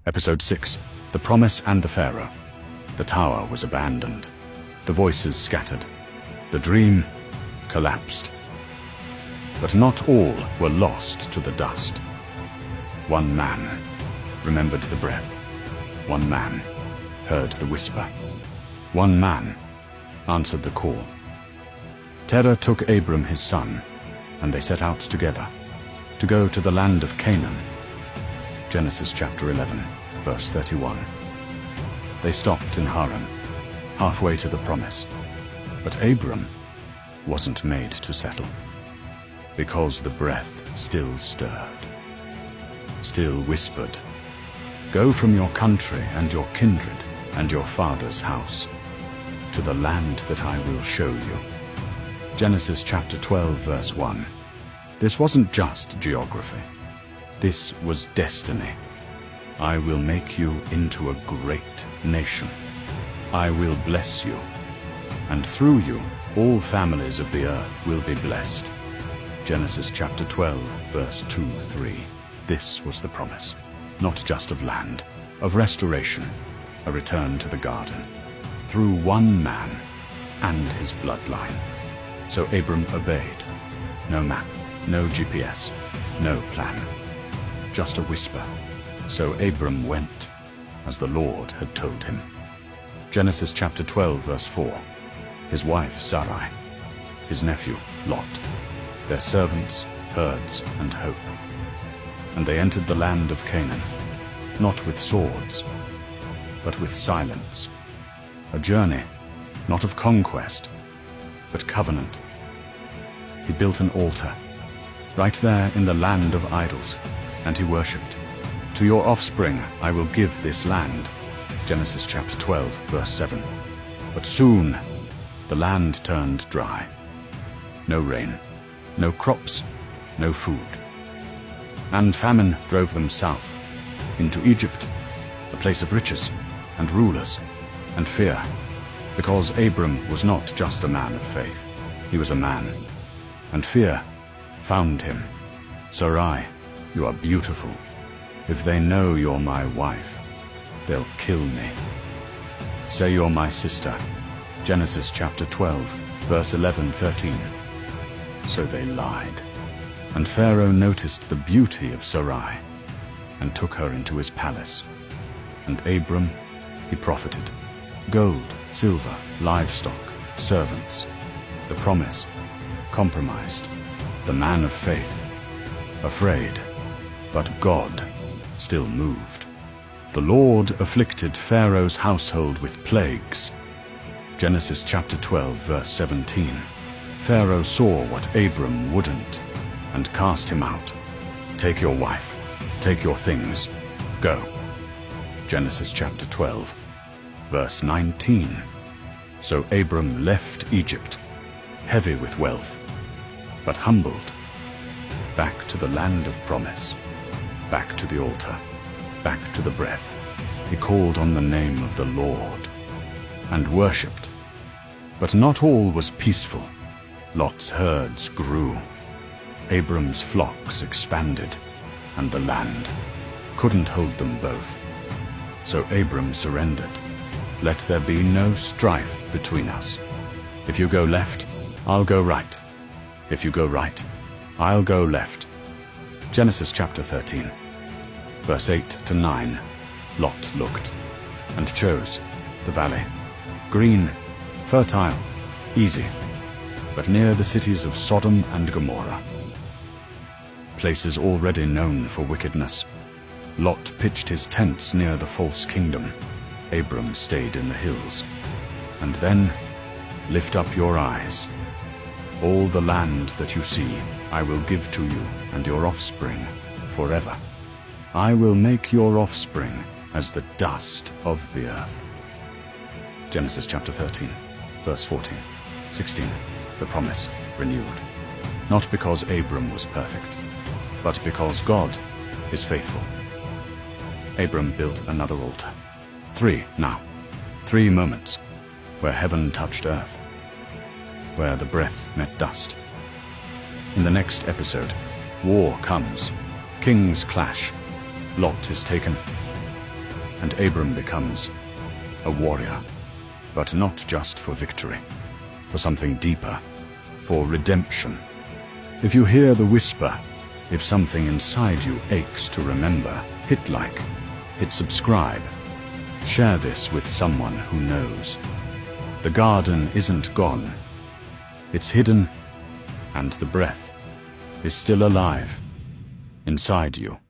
Episode 6. The Promise and the Pharaoh. The tower was abandoned. The voices scattered. The dream collapsed. But not all were lost to the dust. One man remembered the breath. One man heard the whisper. One man answered the call. Terah took Abram his son, and they set out together to go to the land of Canaan. Genesis chapter 11, verse 31. They stopped in Haran, halfway to the promise. But Abram wasn't made to settle, because the breath still stirred, still whispered, "Go from your country and your kindred and your father's house, to the land that I will show you." Genesis chapter 12, verse 1. This wasn't just geography. This was destiny. I will make you into a great nation. I will bless you, and through you all families of the earth will be blessed. Genesis chapter 12, verse 2-3. This was the promise, not just of land, of restoration, a return to the garden, through one man and his bloodline. So Abram obeyed. No map, no GPS, no plan, just a whisper. So Abram went, as the Lord had told him. Genesis chapter 12, verse 4. His wife Sarai, his nephew Lot, their servants, herds, and hope. And they entered the land of Canaan, not with swords, but with silence. A journey, not of conquest, but covenant. He built an altar, right there in the land of idols, and he worshipped. To your offspring I will give this land. Genesis chapter 12, verse 7. But soon the land turned dry. No rain, no crops, no food. And famine drove them south, into Egypt, a place of riches and rulers and fear, because Abram was not just a man of faith, he was a man. And fear found him. Sarai, you are beautiful. If they know you're my wife, they'll kill me. Say you're my sister. Genesis chapter 12, verse 11-13. So they lied. And Pharaoh noticed the beauty of Sarai, and took her into his palace. And Abram, he profited. Gold, silver, livestock, servants. The promise, compromised. The man of faith, afraid. But God still moved. The Lord afflicted Pharaoh's household with plagues. Genesis chapter 12, verse 17. Pharaoh saw what Abram wouldn't, and cast him out. Take your wife, take your things, go. Genesis chapter 12, verse 19. So Abram left Egypt, heavy with wealth, but humbled, back to the land of promise, back to the altar, back to the breath. He called on the name of the Lord, and worshipped. But not all was peaceful. Lot's herds grew. Abram's flocks expanded, and the land couldn't hold them both. So Abram surrendered. Let there be no strife between us. If you go left, I'll go right. If you go right, I'll go left. Genesis chapter 13, verse 8-9. Lot looked and chose the valley. Green, fertile, easy, but near the cities of Sodom and Gomorrah. Places already known for wickedness. Lot pitched his tents near the false kingdom. Abram stayed in the hills. And then, lift up your eyes. All the land that you see, I will give to you and your offspring forever. I will make your offspring as the dust of the earth. Genesis chapter 13, verse 14, 16. The promise renewed. Not because Abram was perfect, but because God is faithful. Abram built another altar. 3 now. 3 moments where heaven touched earth, where the breath met dust. In the next episode, war comes, kings clash, Lot is taken, and Abram becomes a warrior, but not just for victory, for something deeper, for redemption. If you hear the whisper, if something inside you aches to remember, hit like, hit subscribe. Share this with someone who knows. The garden isn't gone. It's hidden, and the breath is still alive inside you.